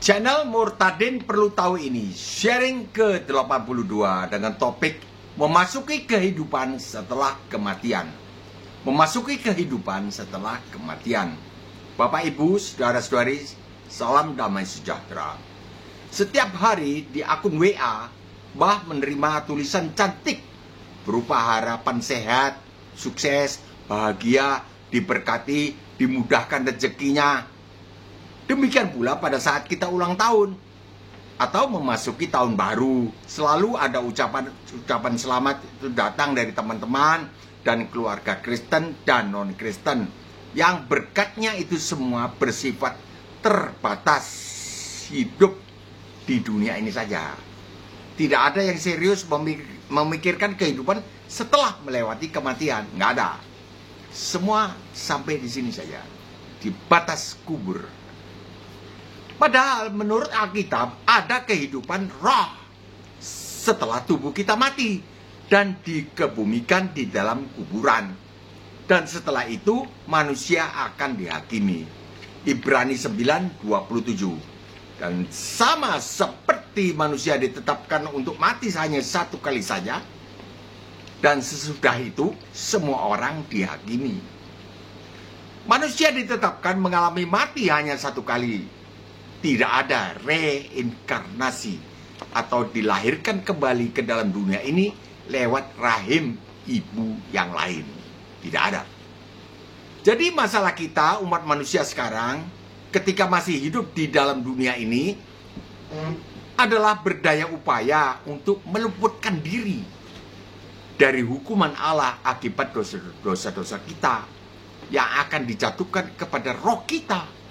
Channel Murtadin Perlu Tahu ini sharing ke-82 dengan topik memasuki kehidupan setelah kematian. Memasuki kehidupan setelah kematian. Bapak Ibu, saudara-saudari, salam damai sejahtera. Setiap hari di akun WA, Bah menerima tulisan cantik berupa harapan sehat, sukses, bahagia, diberkati, dimudahkan rezekinya. Demikian pula pada saat kita ulang tahun atau memasuki tahun baru, selalu ada ucapan selamat itu datang dari teman-teman dan keluarga Kristen dan non-Kristen yang berkatnya itu semua bersifat terbatas, hidup di dunia ini saja. Tidak ada yang serius memikirkan kehidupan setelah melewati kematian, nggak ada. Semua sampai di sini saja, di batas kubur. Padahal menurut Alkitab ada kehidupan roh setelah tubuh kita mati dan dikebumikan di dalam kuburan. Dan setelah itu manusia akan dihakimi. Ibrani 9:27. Dan sama seperti manusia ditetapkan untuk mati hanya satu kali saja, dan sesudah itu semua orang dihakimi. Manusia ditetapkan mengalami mati hanya satu kali. Tidak ada reinkarnasi atau dilahirkan kembali ke dalam dunia ini lewat rahim ibu yang lain. Tidak ada. Jadi masalah kita umat manusia sekarang ketika masih hidup di dalam dunia ini adalah berdaya upaya untuk meluputkan diri dari hukuman Allah akibat dosa-dosa kita yang akan dijatuhkan kepada roh kita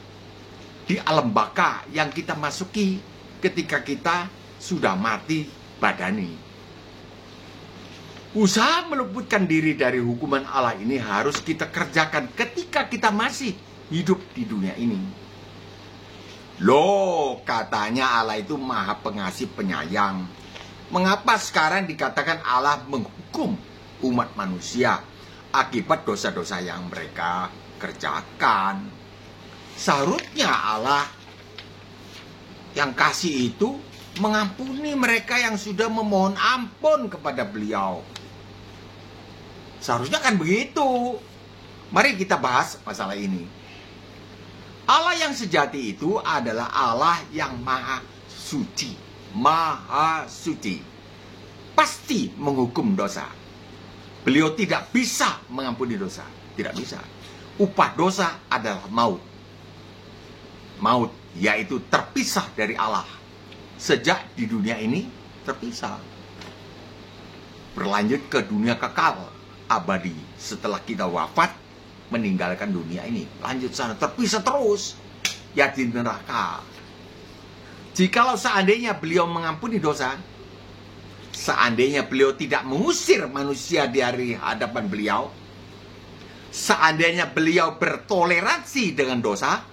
di alam baka yang kita masuki ketika kita sudah mati badani. Usaha meluputkan diri dari hukuman Allah ini harus kita kerjakan ketika kita masih hidup di dunia ini. Loh, katanya Allah itu maha pengasih penyayang. Mengapa sekarang dikatakan Allah menghukum umat manusia akibat dosa-dosa yang mereka kerjakan? Seharusnya Allah yang kasih itu mengampuni mereka yang sudah memohon ampun kepada beliau. Seharusnya kan begitu. Mari kita bahas masalah ini. Allah yang sejati itu adalah Allah yang maha suci. Maha suci. Pasti menghukum dosa. Beliau tidak bisa mengampuni dosa. Tidak bisa. Upah dosa adalah maut. Maut, yaitu terpisah dari Allah. Sejak di dunia ini terpisah. Berlanjut ke dunia kekal, abadi. Setelah kita wafat, meninggalkan dunia ini. Lanjut sana, terpisah terus. Ya di neraka. Jikalau seandainya beliau mengampuni dosa, seandainya beliau tidak mengusir manusia dari hadapan beliau, seandainya beliau bertoleransi dengan dosa,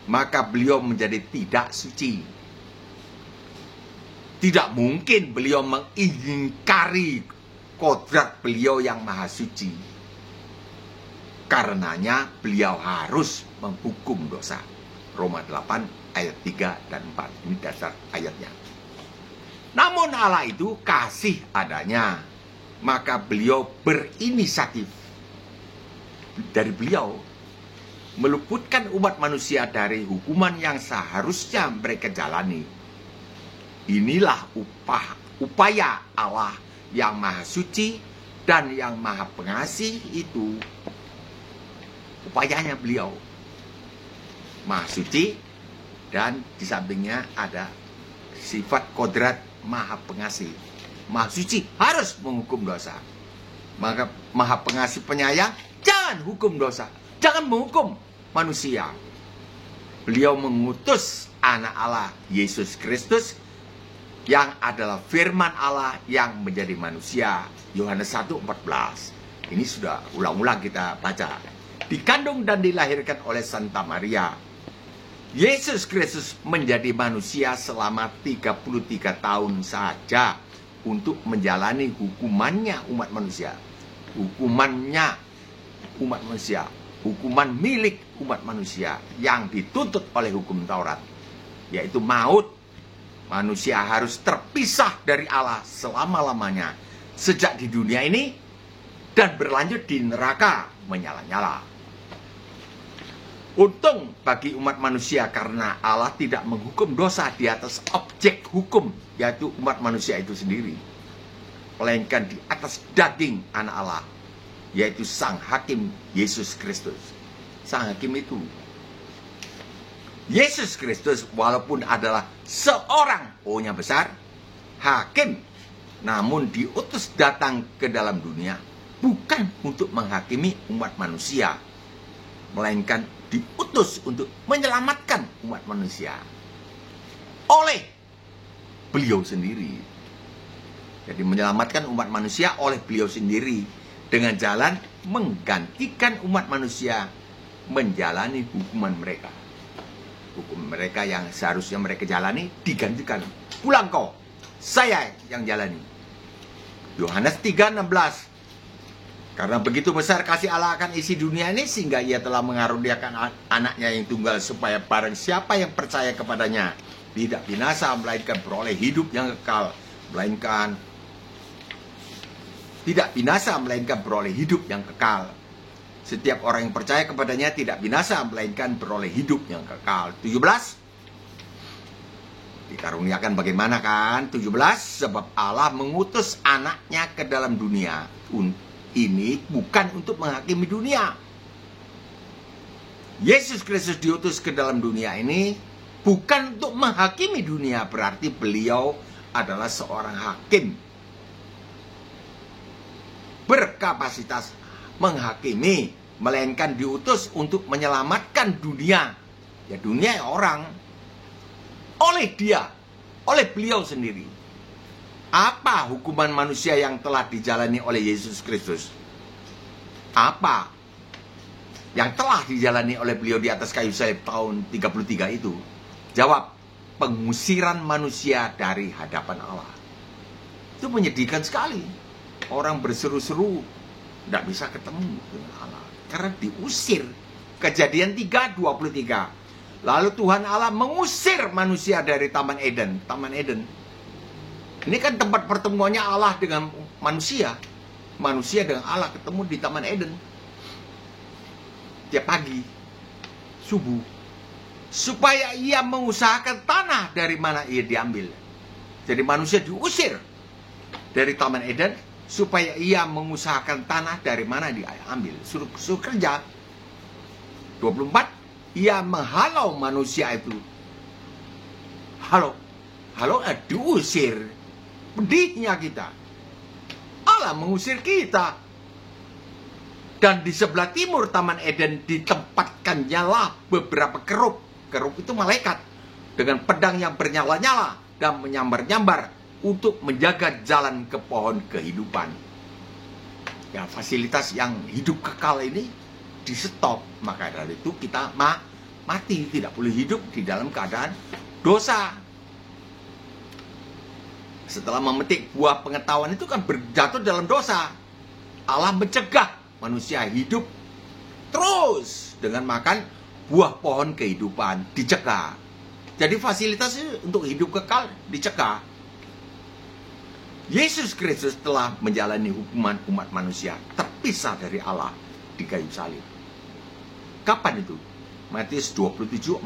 maka beliau menjadi tidak suci. Tidak mungkin beliau mengingkari kodrat beliau yang maha suci. Karenanya beliau harus menghukum dosa. Roma 8 ayat 3 dan 4. Ini dasar ayatnya. Namun Allah itu kasih adanya. Maka beliau berinisiatif. Dari beliau meluputkan umat manusia dari hukuman yang seharusnya mereka jalani. Inilah upaya Allah yang maha suci dan yang maha pengasih itu. Upayanya beliau maha suci dan di sampingnya ada sifat kodrat maha pengasih. Maha suci harus menghukum dosa. Maka maha pengasih penyayang, jangan hukum dosa. Jangan menghukum manusia. Beliau mengutus anak Allah Yesus Kristus yang adalah firman Allah yang menjadi manusia. Yohanes 1:14. Ini sudah ulang-ulang kita baca. Dikandung dan dilahirkan oleh Santa Maria. Yesus Kristus menjadi manusia selama 33 tahun saja untuk menjalani hukumannya umat manusia. Hukumannya umat manusia. Hukuman milik umat manusia yang dituntut oleh hukum Taurat. yaitu maut. Manusia harus terpisah dari Allah selama-lamanya sejak di dunia ini dan berlanjut di neraka menyala-nyala. Untung bagi umat manusia karena Allah tidak menghukum dosa di atas objek hukum, yaitu umat manusia itu sendiri, melainkan di atas daging anak Allah, yaitu Sang Hakim Yesus Kristus. Sang Hakim itu Yesus Kristus, walaupun adalah seorang O-nya besar, hakim, namun diutus datang ke dalam dunia bukan untuk menghakimi umat manusia, melainkan diutus untuk menyelamatkan umat manusia oleh beliau sendiri. Jadi menyelamatkan umat manusia oleh beliau sendiri dengan jalan menggantikan umat manusia menjalani hukuman mereka. Hukum mereka yang seharusnya mereka jalani digantikan. Pulang kau, saya yang jalani. Yohanes 3:16. Karena begitu besar kasih Allah akan isi dunia ini, sehingga ia telah mengaruniakan anaknya yang tunggal, supaya barang siapa yang percaya kepadanya tidak binasa, melainkan beroleh hidup yang kekal. Tidak binasa, melainkan beroleh hidup yang kekal. Setiap orang yang percaya kepadanya tidak binasa, melainkan beroleh hidup yang kekal. 17. Dikaruniakan bagaimana kan? 17. Sebab Allah mengutus anaknya ke dalam dunia. Ini bukan untuk menghakimi dunia. Yesus Kristus diutus ke dalam dunia ini bukan untuk menghakimi dunia. Berarti beliau adalah seorang hakim berkapasitas menghakimi, melainkan diutus untuk menyelamatkan dunia. Ya, dunia orang oleh dia, oleh beliau sendiri. Apa hukuman manusia yang telah dijalani oleh Yesus Kristus? Apa yang telah dijalani oleh beliau di atas kayu salib tahun 33 itu? Jawab, pengusiran manusia dari hadapan Allah. Itu menyedihkan sekali. Orang berseru-seru tidak bisa ketemu dengan Allah karena diusir. Kejadian 3:23. Lalu Tuhan Allah mengusir manusia dari Taman Eden. Taman Eden ini kan tempat pertemuannya Allah dengan manusia. Manusia dengan Allah ketemu di Taman Eden tiap pagi, subuh, supaya ia mengusahakan tanah dari mana ia diambil. Jadi manusia diusir dari Taman Eden supaya ia mengusahakan tanah dari mana diambil. Suruh kerja. 24. Ia menghalau manusia itu. Halo, diusir. Pedihnya kita. Allah mengusir kita. Dan di sebelah timur Taman Eden ditempatkannya lah beberapa kerub. Kerub itu malaikat dengan pedang yang bernyala-nyala dan menyambar-nyambar untuk menjaga jalan ke pohon kehidupan. Ya, fasilitas yang hidup kekal ini di stop. Maka dari itu kita mati, tidak boleh hidup di dalam keadaan dosa. Setelah memetik buah pengetahuan itu kan berjatuh dalam dosa. Allah mencegah manusia hidup terus dengan makan buah pohon kehidupan, dicegah. Jadi fasilitas untuk hidup kekal dicegah. Yesus Kristus telah menjalani hukuman umat manusia terpisah dari Allah di kayu salib. Kapan itu? Matius 27:46.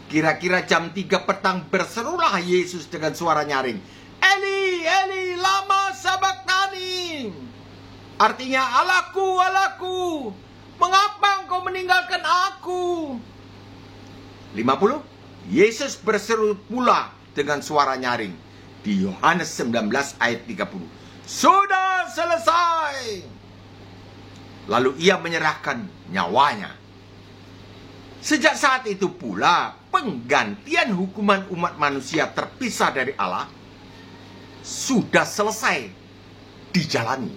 Kira-kira jam 3 petang berserulah Yesus dengan suara nyaring, Eli, Eli, lama sabachthani. Artinya, Allahku, Allahku, mengapa engkau meninggalkan aku? 50. Yesus berseru pula dengan suara nyaring di Yohanes 19 ayat 30. Sudah selesai. Lalu ia menyerahkan nyawanya. Sejak saat itu pula penggantian hukuman umat manusia terpisah dari Allah sudah selesai dijalani.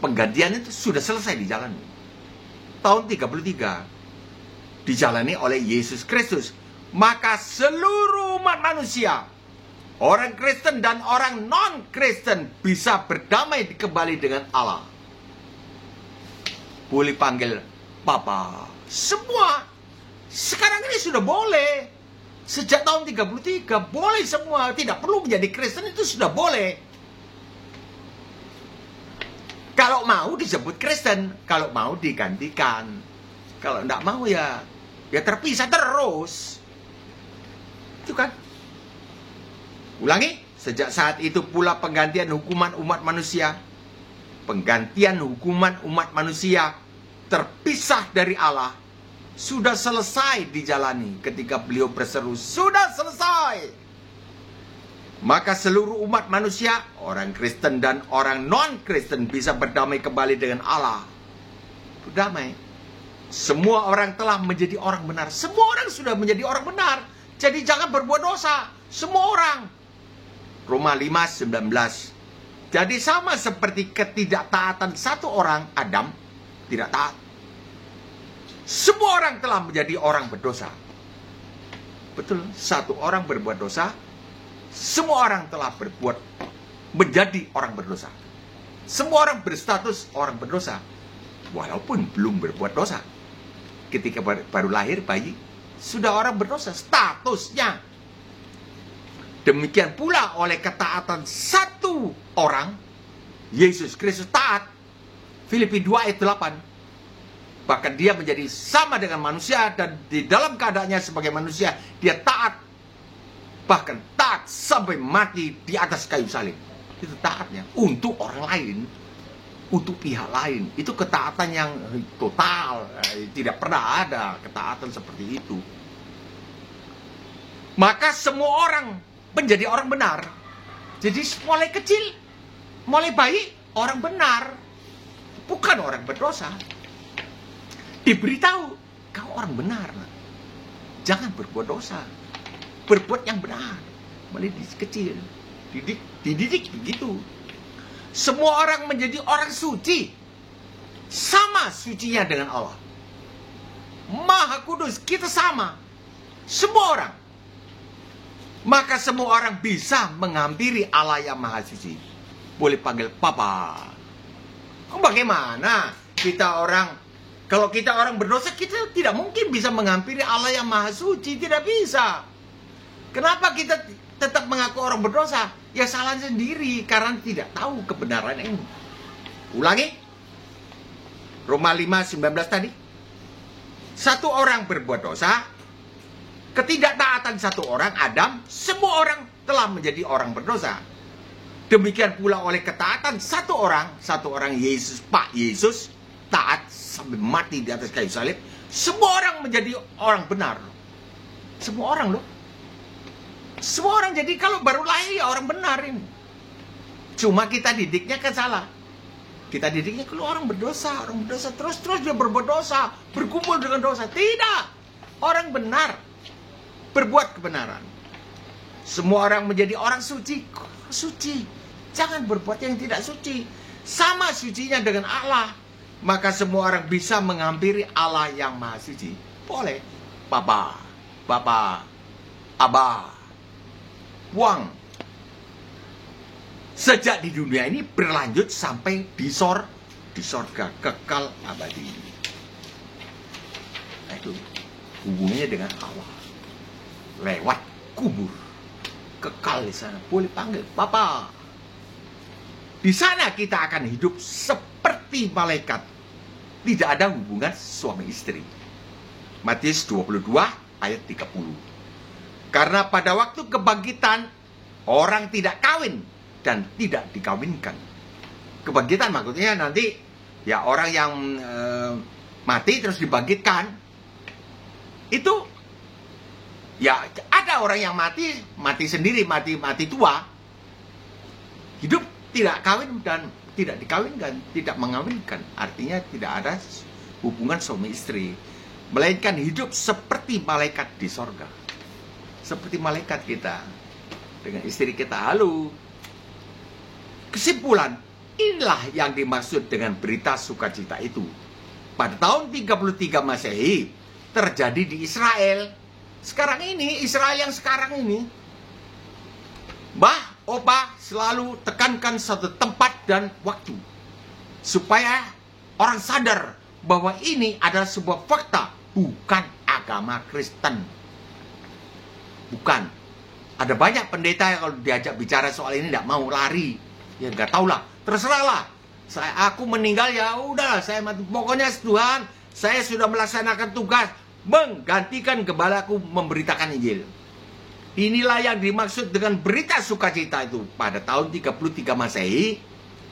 Penggantian itu sudah selesai dijalani. Tahun 33 dijalani oleh Yesus Kristus. Maka seluruh umat manusia, orang Kristen dan orang non-Kristen, bisa berdamai kembali dengan Allah. Boleh panggil Papa. Semua Sekarang ini sudah boleh. Sejak tahun 33 boleh semua, tidak perlu menjadi Kristen, itu sudah boleh. Kalau mau disebut Kristen, kalau mau digantikan. Kalau tidak mau ya terpisah terus. Itu kan. Ulangi, sejak saat itu pula penggantian hukuman umat manusia. Penggantian hukuman umat manusia terpisah dari Allah sudah selesai dijalani ketika beliau berseru, sudah selesai. Maka seluruh umat manusia, orang Kristen dan orang non-Kristen, bisa berdamai kembali dengan Allah. Berdamai. Semua orang telah menjadi orang benar. Semua orang sudah menjadi orang benar. Jadi jangan berbuat dosa. Semua orang. Roma 5:19. Jadi sama seperti ketidaktaatan satu orang, Adam, tidak taat. Semua orang telah menjadi orang berdosa. Betul, satu orang berbuat dosa, semua orang telah menjadi orang berdosa. Semua orang berstatus orang berdosa, walaupun belum berbuat dosa. Ketika baru lahir bayi, sudah orang berdosa, statusnya. Demikian pula oleh ketaatan satu orang, Yesus Kristus taat. Filipi 2 ayat 8. Bahkan dia menjadi sama dengan manusia, dan di dalam keadaannya sebagai manusia, dia taat. Bahkan taat sampai mati di atas kayu salib. Itu taatnya untuk orang lain, untuk pihak lain. Itu ketaatan yang total. Tidak pernah ada ketaatan seperti itu. Maka semua orang menjadi orang benar. Jadi mulai kecil, mulai bayi, orang benar. Bukan orang berdosa. Diberitahu, kau orang benar. Jangan berbuat dosa. Berbuat yang benar. Mulai dari kecil. Dididik begitu. Semua orang menjadi orang suci. Sama sucinya dengan Allah. Maha kudus, kita sama. Semua orang. Maka semua orang bisa menghampiri Allah yang maha suci. Boleh panggil Papa. Bagaimana kita orang, kalau kita orang berdosa, kita tidak mungkin bisa menghampiri Allah yang maha suci. Tidak bisa. Kenapa kita tetap mengaku orang berdosa? Ya salah sendiri, karena tidak tahu kebenaran ini. Ulangi. Roma 5:19 tadi. Satu orang berbuat dosa, ketidaktaatan satu orang, Adam, semua orang telah menjadi orang berdosa. Demikian pula oleh ketaatan satu orang Yesus, Pak Yesus, taat sampai mati di atas kayu salib, semua orang menjadi orang benar. Semua orang loh. Semua orang, jadi kalau baru lahir ya orang benar ini. Cuma kita didiknya kan salah. Kita didiknya kalau orang berdosa terus dia berbuat dosa, berkumpul dengan dosa. Tidak. Orang benar berbuat kebenaran. Semua orang menjadi orang suci. Suci. Jangan berbuat yang tidak suci. Sama sucinya dengan Allah. Maka semua orang bisa menghampiri Allah yang maha suci. Boleh. Papa, Abah, Wang. Sejak di dunia ini berlanjut sampai di sorga kekal abadi. Nah, itu hubungannya dengan Allah. Lewat kubur. Kekal di sana. Boleh panggil Papa. Di sana kita akan hidup seperti malaikat. Tidak ada hubungan suami istri. Matius 22 ayat 30. Karena pada waktu kebangkitan, orang tidak kawin dan tidak dikawinkan. Kebangkitan maksudnya nanti ya orang yang mati terus dibangkitkan. Itu ya ada orang yang mati sendiri, mati tua. Hidup tidak kawin dan tidak dikawinkan, tidak mengawinkan. Artinya tidak ada hubungan suami istri. Melainkan hidup seperti malaikat di sorga. Seperti malaikat kita. Dengan istri kita, halo. Kesimpulan, inilah yang dimaksud dengan berita sukacita itu. Pada tahun 33 Masehi, terjadi di Israel. Sekarang ini, Israel yang sekarang ini, Mbah, Opa selalu tekankan satu tempat dan waktu. Supaya orang sadar bahwa ini adalah sebuah fakta, bukan agama Kristen. Bukan. Ada banyak pendeta yang kalau diajak bicara soal ini tidak mau, lari. Ya nggak tahu lah, terserah lah. Aku meninggal ya udahlah, saya mati. Pokoknya Tuhan, saya sudah melaksanakan tugas menggantikan gembalaku memberitakan Injil. Inilah yang dimaksud dengan berita sukacita itu. Pada tahun 33 Masehi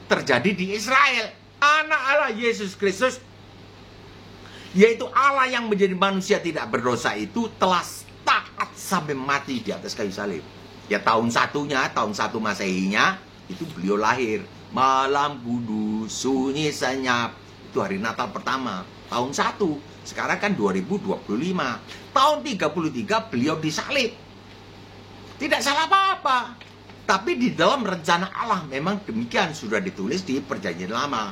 terjadi di Israel. Anak Allah Yesus Kristus, yaitu Allah yang menjadi manusia tidak berdosa itu, telah taat sampai mati di atas kayu salib. Ya tahun 1 Masehinya itu beliau lahir. Malam kudus sunyi senyap. Itu hari Natal pertama, tahun 1. Sekarang kan 2025. Tahun 33 beliau disalib. Tidak salah apa-apa. Tapi di dalam rencana Allah memang demikian, sudah ditulis di Perjanjian Lama.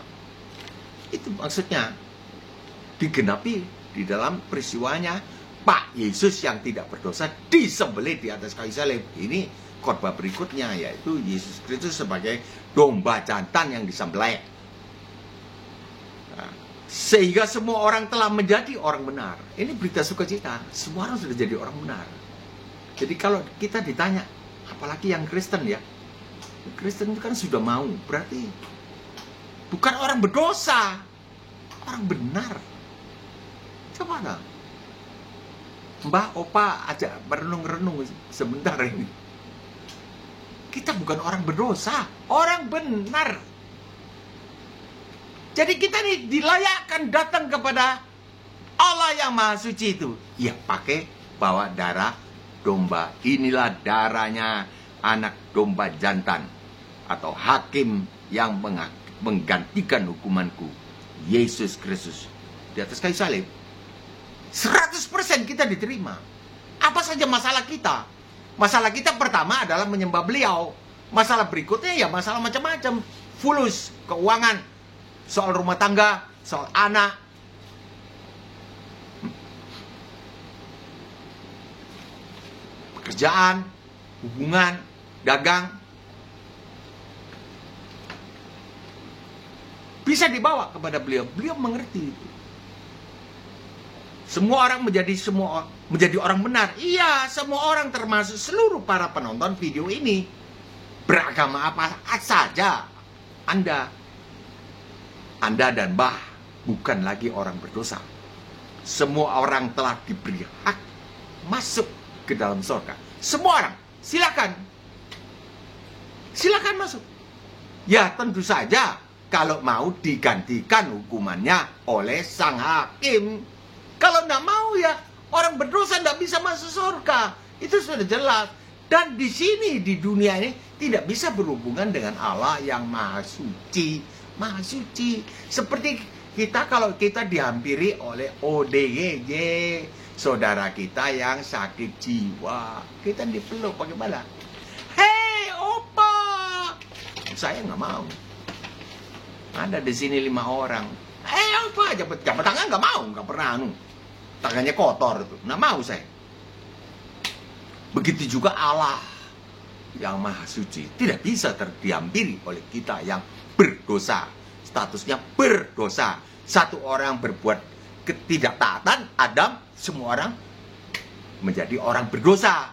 Itu maksudnya digenapi di dalam peristiwanya Pak Yesus yang tidak berdosa disembelih di atas kayu salib. Ini khotbah berikutnya, yaitu Yesus Kristus sebagai domba jantan yang disembelih. Nah, sehingga semua orang telah menjadi orang benar. Ini berita sukacita. Semua orang sudah jadi orang benar. Jadi kalau kita ditanya, apalagi yang Kristen ya, Kristen itu kan sudah mau, berarti bukan orang berdosa, orang benar. Coba lah, Mbak, Opa ajak berenung-renung sebentar ini. Kita bukan orang berdosa, orang benar. Jadi kita nih dilayakkan datang kepada Allah yang Maha Suci itu. Ya pakai bawa darah domba. Inilah darahnya anak domba jantan atau hakim yang menggantikan hukumanku, Yesus Kristus di atas kayu salib. 100% kita diterima. Apa saja masalah kita? Masalah kita pertama adalah menyembah beliau. Masalah berikutnya ya masalah macam-macam. Fulus, keuangan, soal rumah tangga, soal anak. Pekerjaan, hubungan, dagang. Bisa dibawa kepada beliau. Beliau mengerti itu. Semua orang menjadi orang benar. Iya, semua orang termasuk seluruh para penonton video ini. Beragama apa saja Anda dan Mbah bukan lagi orang berdosa. Semua orang telah diberi hak masuk ke dalam surga. Semua orang, silakan. Silakan masuk. Ya tentu saja kalau mau digantikan hukumannya oleh sang hakim. Kalau nggak mau ya orang berdosa nggak bisa masuk surga. Itu sudah jelas. Dan di sini di dunia ini tidak bisa berhubungan dengan Allah yang Maha Suci. Maha Suci. Seperti kita kalau kita dihampiri oleh ODGJ, saudara kita yang sakit jiwa, kita dipeluk bagaimana? Hei Opa, saya nggak mau. Ada di sini 5 orang. Opa, jabat tangan nggak mau, nggak pernah tangannya kotor itu, nggak mau saya. Begitu juga Allah yang Maha Suci tidak bisa dihampiri oleh kita yang berdosa. Statusnya berdosa. Satu orang berbuat ketidaktaatan, Adam, semua orang menjadi orang berdosa.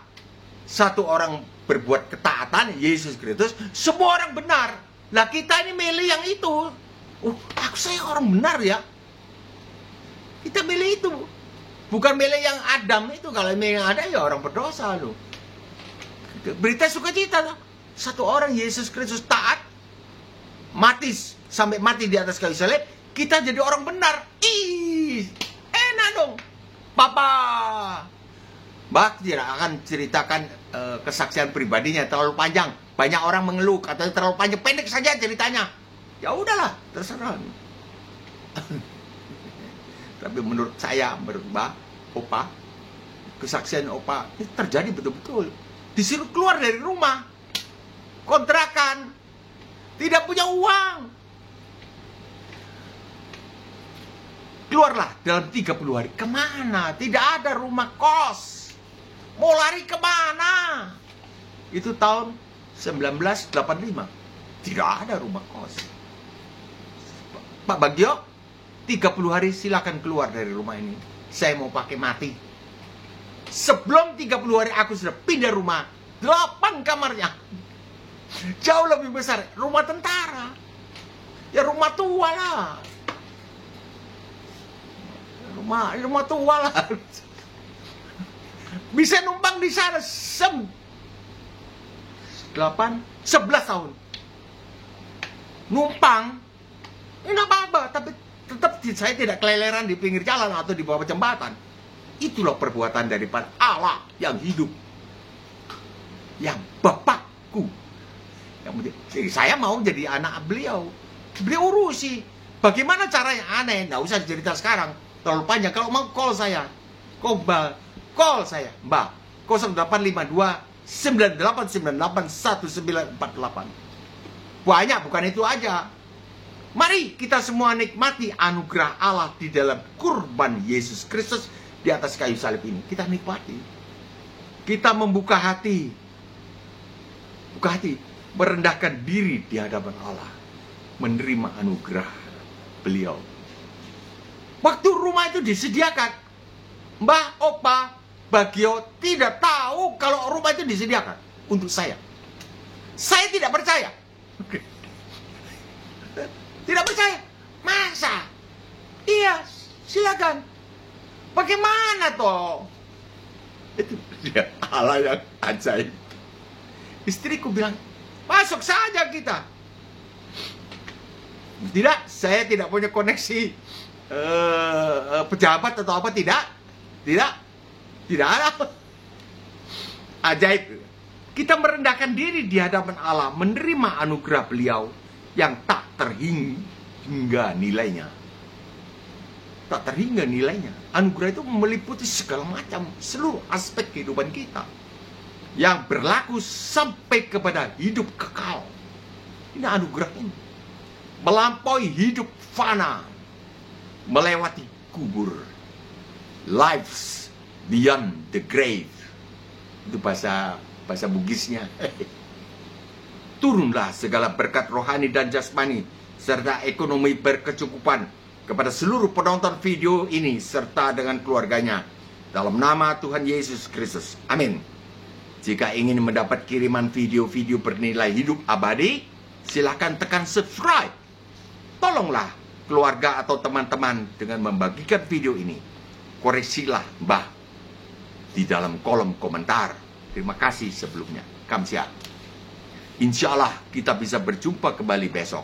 Satu orang berbuat ketaatan, Yesus Kristus, semua orang benar. Lah kita ini milih yang itu. Saya orang benar ya. Kita milih itu. Bukan milih yang Adam itu. Kalau milih yang ada ya orang berdosa loh. Berita sukacita loh. Satu orang Yesus Kristus taat, mati sampai mati di atas kayu salib, kita jadi orang benar. Enak dong. Papa Mbak tidak akan ceritakan kesaksian pribadinya terlalu panjang. Banyak orang mengeluh katanya terlalu panjang, pendek saja ceritanya. Ya udahlah, terserah. Tapi menurut saya, menurut Mbak, Opa, kesaksian Opa ini terjadi betul-betul. Disuruh keluar dari rumah, kontrakan, tidak punya uang. Keluarlah dalam 30 hari. Kemana? Tidak ada rumah kos. Mau lari kemana? Itu tahun 1985. Tidak ada rumah kos. Pak Bagio, 30 hari silakan keluar dari rumah ini. Saya mau pakai mati. Sebelum 30 hari aku sudah pindah rumah. 8 kamarnya. Jauh lebih besar. Rumah tentara. Ya rumah tua lah. Rumah tua lah. Bisa numpang di sana 11 tahun. Numpang. Enggak apa-apa, tapi tetap saya tidak keleleran di pinggir jalan atau di bawah jembatan. Itulah perbuatan daripada Allah yang hidup. Yang Bapakku. Jadi saya mau jadi anak beliau. Beliau urusi. Bagaimana cara yang aneh? Nggak usah cerita sekarang. Terlalu panjang. Kalau mau call saya. Call saya. Mbak. 0852 9898 1948. Banyak, bukan itu aja. Mari kita semua nikmati anugerah Allah di dalam kurban Yesus Kristus di atas kayu salib ini. Kita nikmati. Kita membuka hati. Buka hati. Merendahkan diri di hadapan Allah. Menerima anugerah beliau. Waktu rumah itu disediakan, Mbah, Opa, Bagio tidak tahu kalau rumah itu disediakan untuk saya. Saya tidak percaya. Tidak percaya. Masa? Iya, silakan. Bagaimana toh? Itu dia Allah yang ajaib. Istriku bilang, masuk saja kita. Tidak, saya tidak punya koneksi pejabat atau apa, tidak ada. Ajaib. Kita merendahkan diri di hadapan Allah, menerima anugerah beliau yang tak terhingga nilainya. Tak terhingga nilainya. Anugerah itu meliputi segala macam, seluruh aspek kehidupan kita, yang berlaku sampai kepada hidup kekal. Ini anugerah ini. Melampaui hidup fana, melewati kubur. Lives beyond the grave. Itu bahasa Bugisnya. Turunlah segala berkat rohani dan jasmani serta ekonomi berkecukupan kepada seluruh penonton video ini serta dengan keluarganya dalam nama Tuhan Yesus Kristus. Amin. Jika ingin mendapat kiriman video-video bernilai hidup abadi, silakan tekan subscribe. Tolonglah keluarga atau teman-teman dengan membagikan video ini. Koreksilah Mbah di dalam kolom komentar. Terima kasih sebelumnya. Kamsia. Insya Allah kita bisa berjumpa kembali besok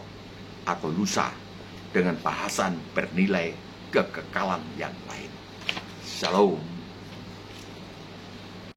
atau lusa dengan bahasan bernilai kekekalan yang lain. Shalom.